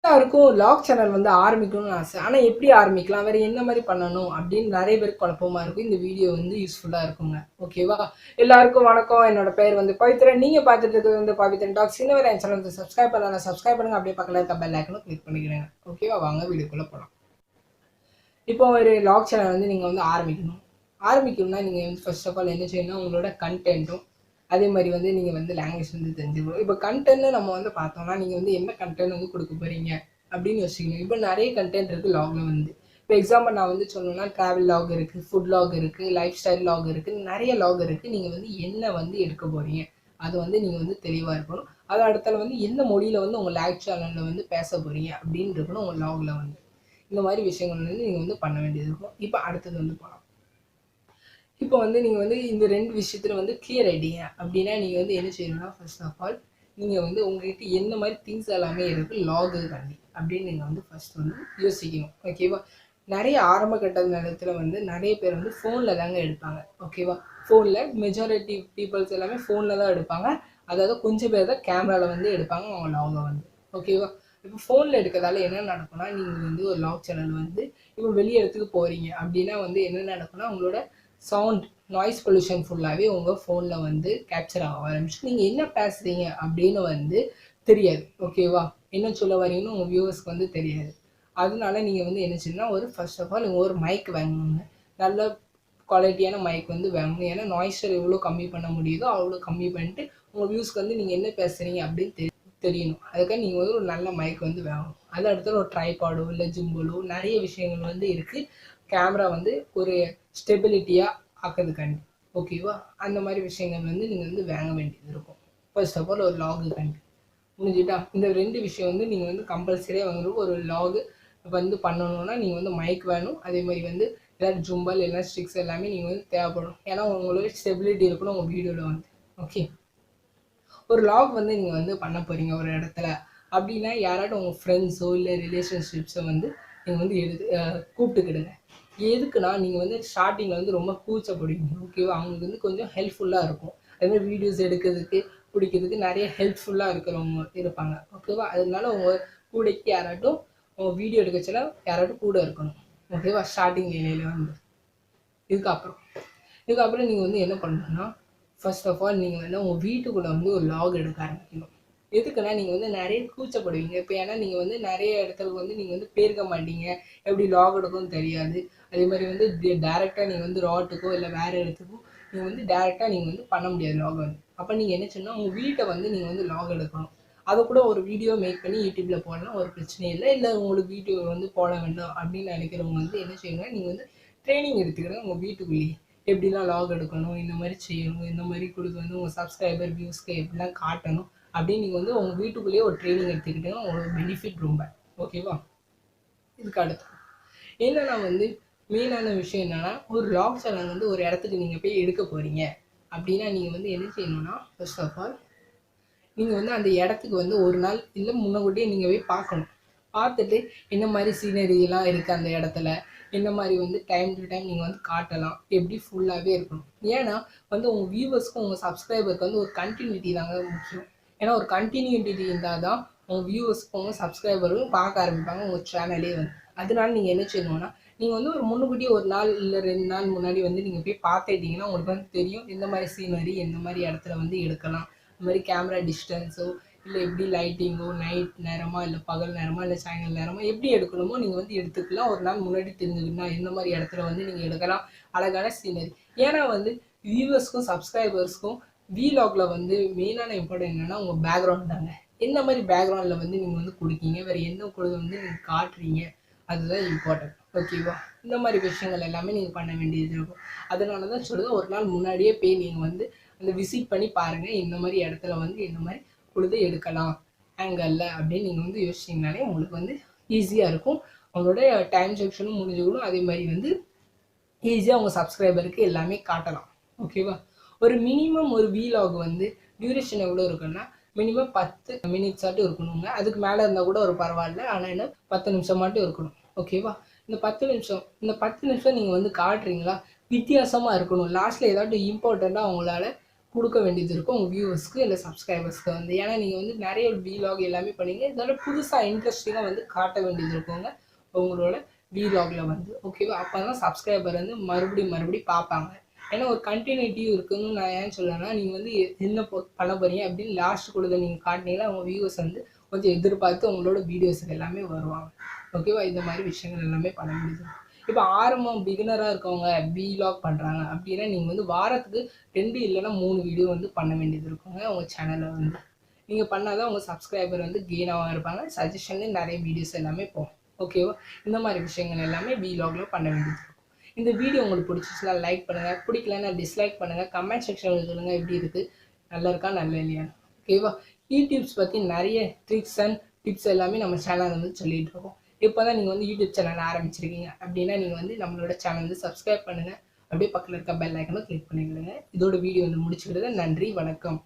எல்லாருக்கும் lock channel வந்து ஆரம்பிக்கணும்னு ஆசை. ஆனால் எப்படி ஆரம்பிக்கலாம், வேறு என்ன மாதிரி பண்ணணும் அப்படின்னு நிறைய பேருக்கு குழப்பமாக இருக்கும். இந்த வீடியோ வந்து யூஸ்ஃபுல்லாக இருக்குங்க. ஓகேவா? எல்லாருக்கும் வணக்கம். என்னோட பேர் வந்து பவித்ரன். நீங்கள் பார்த்துட்டு இருக்கிறது வந்து பவித்ரன் டாக்ஸ். இன்னும் வேறு என் சேனல் வந்து சப்ஸ்கிரைப் பண்ணலாம், சப்ஸ்கிரைப் பண்ணுங்கள். அப்படியே பக்கத்தில் இருக்க பெல் ஐக்கனும் கிளிக் பண்ணிக்கிறேங்க. ஓகேவா? வாங்க வீடியோக்குள்ளே போகலாம். இப்போ ஒரு லாக் சேனல் வந்து நீங்கள் வந்து ஆரம்பிக்கணும்னா நீங்கள் வந்து ஃபர்ஸ்ட் ஆஃப் ஆல் என்ன செய்யணும்னா உங்களோட கண்டென்ட்டும் அதே மாதிரி வந்து நீங்கள் வந்து லாங்குவேஜ் வந்து தெரிஞ்சுக்கணும். இப்போ கண்டென்ட்னு நம்ம வந்து பார்த்தோம்னா நீங்கள் வந்து என்ன கண்டென்ட் வந்து கொடுக்க போகிறீங்க அப்படின்னு யோசிக்கணும். இப்போ நிறைய கண்டென்ட் இருக்குது லாகில் வந்து. இப்போ எக்ஸாம்பிள் நான் வந்து சொல்லணும்னா ட்ராவல் லாக் இருக்குது, ஃபுட் லாக் இருக்குது, லைஃப் ஸ்டைல் லாக் இருக்குது, நிறைய லாக் இருக்குது. நீங்கள் வந்து என்ன வந்து எடுக்க போகிறீங்க அது வந்து நீங்கள் வந்து தெளிவாக இருக்கணும். அது அடுத்தால வந்து எந்த மொழியில் வந்து உங்கள் லாக் சேனலில் வந்து பேச போகிறீங்க அப்படின்னு இருக்கணும் உங்கள் லாகில் வந்து. இந்த மாதிரி விஷயங்கள் வந்து நீங்கள் வந்து பண்ண வேண்டியது இருக்கும். இப்போ அடுத்தது வந்து போகலாம். இப்போ வந்து நீங்கள் வந்து இந்த ரெண்டு விஷயத்தில் வந்து கிளியர் ஆகிட்டீங்க அப்படின்னா நீங்கள் வந்து என்ன செய்யணும்னா ஃபர்ஸ்ட் ஆஃப் ஆல் நீங்கள் வந்து உங்கள்கிட்ட என்ன மாதிரி திங்ஸ் எல்லாமே இருக்குது லாகு பண்ணி அப்படின்னு நீங்கள் வந்து ஃபர்ஸ்ட் வந்து யோசிக்கணும். ஓகேவா? நிறைய ஆரம்ப கட்ட நேரத்தில் வந்து நிறைய பேர் வந்து ஃபோனில் தாங்க எடுப்பாங்க. ஓகேவா? ஃபோனில் மெஜாரிட்டி பீப்புள்ஸ் எல்லாமே ஃபோனில் தான் எடுப்பாங்க. அதாவது கொஞ்சம் பேர் தான் கேமராவில் வந்து எடுப்பாங்க அவங்க லாகை வந்து. ஓகேவா? இப்போ ஃபோனில் எடுக்கிறதால என்ன நடக்கும்னா நீங்கள் வந்து ஒரு லாக் சேனல் வந்து இப்போ வெளியே இடத்துக்கு போகிறீங்க அப்படின்னா வந்து என்ன நடக்கும்னா உங்களோட சவுண்ட் நாய்ஸ் பொல்யூஷன் ஃபுல்லாகவே உங்கள் ஃபோனில் வந்து கேப்சர் ஆக ஆரம்பிச்சு நீங்கள் என்ன பேசுகிறீங்க அப்படின்னு வந்து தெரியாது. ஓகேவா? என்ன சொல்ல வரீங்கன்னு உங்கள் வியூவர்ஸ்க்கு வந்து தெரியாது. அதனால நீங்கள் வந்து என்ன செய்யணும்னா ஒரு ஃபர்ஸ்ட் ஆஃப் ஆல் ஒரு மைக் வாங்கணுங்க. நல்ல குவாலிட்டியான மைக் வந்து வாங்கணும். ஏன்னா நாய்ஸை எவ்வளோ கம்மி பண்ண முடியுதோ அவ்வளோ கம்மி பண்ணிட்டு உங்கள் வியூஸ்க்கு வந்து நீங்கள் என்ன பேசுகிறீங்க அப்படின்னு தெரியணும். அதுக்காக நீங்கள் வந்து ஒரு நல்ல மைக் வந்து வாங்கணும். அது அடுத்த ஒரு ட்ரைபாடோ இல்லை ஜிம்பலோ நிறைய விஷயங்கள் வந்து இருக்குது. கேமரா வந்து ஒரு ஸ்டெபிலிட்டியாக ஆக்கிறதுக்காண்டி. ஓகேவா? அந்த மாதிரி விஷயங்கள் வந்து நீங்கள் வந்து வாங்க வேண்டியது இருக்கும். ஃபர்ஸ்ட் ஆஃப் ஆல் ஒரு லாகு கண்டி முடிஞ்சுட்டா இந்த ரெண்டு விஷயம் வந்து நீங்கள் வந்து கம்பல்சரியாக வந்து ஒரு லாகு வந்து பண்ணணுன்னா நீங்கள் வந்து மைக் வேணும். அதே மாதிரி வந்து ஏதாவது ஜும்பல் இல்லைனா ஸ்ட்ரிக்ஸ் எல்லாமே நீங்கள் வந்து தேவைப்படும். ஏன்னா உங்களோட ஸ்டெபிலிட்டி இருக்கணும் உங்கள் வீடியோவில் வந்து. ஓகே, ஒரு லாக் வந்து நீங்கள் வந்து பண்ண போகிறீங்க ஒரு இடத்துல அப்படின்னா யாராட்டும் உங்கள் ஃப்ரெண்ட்ஸோ இல்லை ரிலேஷன்ஷிப்ஸோ வந்து நீங்கள் வந்து கூப்பிட்டுக்கிடுங்க. எதுக்குன்னா நீங்கள் வந்து ஸ்டார்டிங்கில் வந்து ரொம்ப கூச்சப்படுவீங்க. ஓகேவா? அவங்களுக்கு வந்து கொஞ்சம் ஹெல்ப்ஃபுல்லாக இருக்கும். அதுமாதிரி வீடியோஸ் எடுக்கிறதுக்கு பிடிக்கிறதுக்கு நிறைய ஹெல்ப்ஃபுல்லாக இருக்கிறவங்க இருப்பாங்க. ஓகேவா? அதனால உங்கள் கூடைக்கு யாராட்டும் உங்கள் வீடியோ எடுக்க சொல்ல யாராட்டும் கூட இருக்கணும். ஓகேவா? ஸ்டார்டிங் நிலையில் வந்து இதுக்கப்புறம் நீங்கள் வந்து என்ன பண்ணணும்னா ஃபர்ஸ்ட் ஆஃப் ஆல் நீங்கள் வந்து உங்கள் வீட்டுக்குள்ளே வந்து ஒரு லாக் எடுக்க ஆரம்பிக்கணும். எதுக்குன்னா நீங்கள் வந்து நிறைய கூச்சப்படுவீங்க. இப்போ ஏன்னா நீங்கள் வந்து நிறைய இடத்துக்கு வந்து நீங்கள் வந்து போயிருக்க மாட்டீங்க. எப்படி லாக் எடுக்கும்னு தெரியாது. அதே மாதிரி வந்து டேரெக்டாக நீங்கள் வந்து ராட்டுக்கோ இல்லை வேறு இடத்துக்கோ நீங்கள் வந்து டேரெக்டாக நீங்கள் வந்து பண்ண முடியாது லாக் வந்து. அப்போ நீங்கள் என்ன செய்யணும், உங்கள் வீட்டை வந்து நீங்கள் வந்து லாக் எடுக்கணும். அதை கூட ஒரு வீடியோ மேக் பண்ணி யூடியூப்பில் போடலாம், ஒரு பிரச்சனையும் இல்லை. இல்லை உங்களுக்கு வீடியோ வந்து போட வேண்டாம் அப்படின்னு நினைக்கிறவங்க வந்து என்ன செய்யணும்னா நீங்கள் வந்து ட்ரைனிங் எடுத்துக்கிறேன் உங்கள் வீட்டுக்குள்ளேயே. எப்படிலாம் லாக் எடுக்கணும், இந்த மாதிரி செய்யணும், இந்த மாதிரி கொடுத்து வந்து உங்கள் சப்ஸ்கிரைபர் வியூஸ்க்கு எப்படிலாம் காட்டணும் அப்படின்னு நீங்கள் வந்து உங்கள் வீட்டுக்குள்ளேயே ஒரு ட்ரைனிங் எடுத்துக்கிட்டீங்கன்னா உங்களுக்கு பெனிஃபிட் ரொம்ப. ஓகேவா? இதுக்கு அடுத்து என்னன்னா வந்து மெயினான விஷயம் என்னென்னா ஒரு லாக் சேனல் வந்து ஒரு இடத்துக்கு நீங்கள் போய் எடுக்க போகிறீங்க அப்படின்னா நீங்கள் வந்து என்ன செய்யணும்னா ஃபர்ஸ்ட் ஆஃப் ஆல் நீங்கள் வந்து அந்த இடத்துக்கு வந்து ஒரு நாள் இல்லை முன்னக்கூட்டியே நீங்கள் போய் பார்க்கணும். பார்த்துட்டு என்ன மாதிரி சீனரியெல்லாம் இருக்குது அந்த இடத்துல, என்ன மாதிரி வந்து டைம் டு டைம் நீங்கள் வந்து காட்டலாம், எப்படி ஃபுல்லாகவே இருக்கணும். ஏன்னா வந்து உங்கள் வியூவர்ஸ்க்கும் உங்கள் சப்ஸ்கிரைபருக்கு வந்து ஒரு கண்டினியூட்டி தாங்க முக்கியம். ஏன்னா ஒரு கண்டினியூட்டி இருந்தால் தான் உங்கள் வியூவர்ஸ்க்கும் உங்கள் சப்ஸ்கிரைபரும் பார்க்க ஆரம்பிப்பாங்க உங்கள் சேனலே வந்து. அதனால நீங்கள் என்ன செய்யணும்னா நீங்கள் வந்து ஒரு முன்னுக்கூட்டியே ஒரு நாள் இல்லை 2 நாள் முன்னாடி வந்து நீங்கள் போய் பார்த்துட்டிங்கன்னா உங்களுக்கு வந்து தெரியும் எந்த மாதிரி சீனரி எந்த மாதிரி இடத்துல வந்து எடுக்கலாம். இந்த மாதிரி கேமரா டிஸ்டன்ஸோ இல்லை எப்படி லைட்டிங்கோ நைட் நேரமாக இல்லை பகல் நேரமாக இல்லை சாயங்காலம் நேரமாக எப்படி எடுக்கணுமோ நீங்கள் வந்து எடுத்துக்கலாம். ஒரு நாள் முன்னாடி தெரிஞ்சுக்கிட்டா எந்த மாதிரி இடத்துல வந்து நீங்கள் எடுக்கலாம் அழகான சீனரி. ஏன்னா வந்து வியூவர்ஸ்க்கும் சப்ஸ்கிரைபர்ஸ்க்கும் வீலாகில் வந்து மெயினான இம்பார்ட்டன்ட் என்னென்னா உங்கள் பேக்ரவுண்ட் தாங்க. எந்த மாதிரி பேக்ரவுண்டில் வந்து நீங்கள் வந்து கொடுக்கீங்க, வேறு என்ன கொடுக்க வந்து நீங்கள் காட்டுறீங்க, அதுதான் இம்பார்ட்டன்ட். ஓகேவா? இந்த மாதிரி விஷயங்கள் எல்லாமே நீங்கள் பண்ண வேண்டியது இருக்கும். அதனால தான் சொல்லுது ஒரு நாள் முன்னாடியே போய் நீங்கள் வந்து அந்த விசிட் பண்ணி பாருங்கள் இந்த மாதிரி இடத்துல வந்து இந்த மாதிரி பொழுது எடுக்கலாம் ஆங்கிளில் அப்படின்னு நீங்கள் வந்து யோசிச்சிங்கனாலே உங்களுக்கு வந்து ஈஸியாக இருக்கும். அவங்களோட டைம் செக்ஷனும் முடிஞ்சுக்கணும். அதே மாதிரி வந்து ஈஸியாக உங்கள் சப்ஸ்கிரைபருக்கு எல்லாமே காட்டலாம். ஓகேவா? ஒரு மினிமம் ஒரு வீலாக் வந்து டியூரேஷன் எவ்வளோ இருக்குன்னா மினிமம் 10 மினிட்ஸாட்டும் இருக்கணுங்க. அதுக்கு மேலே இருந்தால் கூட ஒரு பரவாயில்ல. ஆனால் என்ன 10 நிமிஷம் மட்டும் இருக்கணும். ஓகேவா? இந்த 10 நிமிஷம் நீங்கள் வந்து காட்டுறீங்களா வித்தியாசமாக இருக்கணும். லாஸ்ட்டில் ஏதாட்டும் இம்பார்ட்டண்ட்டாக அவங்களால குடுக்க வேண்டியது இருக்கும் உங்க வியூவர்ஸ்க்கு இல்ல சப்ஸ்கிரைபர்ஸ்க்கு வந்து. ஏன்னா நீங்க வந்து நெறைய வீலாக் எல்லாமே பண்ணீங்க. இதோட புதுசா இன்ட்ரஸ்டிங்கா வந்து காட்ட வேண்டியது இருக்குங்க. உங்களோட வீலாக்ல வந்து. ஓகேவா? அப்பதான் சப்ஸ்கிரைபர் வந்து மறுபடியும் பார்ப்பாங்க. ஏன்னா ஒரு கன்டினியூட்டி இருக்குன்னு நான் ஏன் சொல்றேன்னா, நீங்க வந்து என்ன பண்ண போறீங்க அப்படின்னு லாஸ்ட் குள்ளத நீங்க காட்டுனீங்கன்னா, உங்க வியூவர்ஸ் வந்து கொஞ்சம் எதிர்பார்த்து உங்களோட வீடியோஸ்க்கு எல்லாமே வருவாங்க. ஓகேவா? இந்த மாரி விஷயங்கள் எல்லாமே பண்ண முடியுது. இப்ப ஆரம்பம் பிகினரா இருக்கவங்க வீலாக் பண்றாங்க அப்படின்னா, நீங்க வந்து வாரத்துக்கு 2 இல்லன்னா 3 வீடியோ வந்து பண்ண வேண்டியது இருக்குங்க உங்க சேனல்ல வந்து. நீங்க பண்ணா தான் உங்க சப்ஸ்கிரைபர் வந்து கெயின் இருப்பாங்க. சஜஷன்ல நெறைய வீடியோஸ் எல்லாமே போகும். ஓகேவா? இந்த மாரி விஷயங்கள் எல்லாமே வீலாக்ல பண்ண வேண்டியது இருக்கும். இந்த வீடியோ உங்களுக்கு பிடிச்சிச்சுன்னா லைக் பண்ணுங்க. பிடிக்கலன்னா டிஸ்லைக் பண்ணுங்க. கமெண்ட் செக்ஷன்ல சொல்லுங்க எப்படி இருக்கு? நல்லா இருக்கா? நல்லா இல்லையான்னு. ஓகேவா? யூடியூப்ஸ் பத்தி நெறைய ட்ரிக்ஸ் அண்ட் டிப்ஸ் எல்லாமே நம்ம சேனல்ல வந்து சொல்லிட்டு இருக்கோம். இப்பதான் நீங்க வந்து யூடியூப் சேனல் ஆரம்பிச்சிருக்கீங்க அப்படின்னா, நீங்க வந்து நம்மளோட சேனல் வந்து சப்ஸ்கிரைப் பண்ணுங்க. அப்படியே பக்கத்துல இருக்க பெல் ஐகானை கிளிக் பண்ணி விடுங்க. இதோட வீடியோ வந்து முடிச்சுக்கிறேன். நன்றி, வணக்கம்.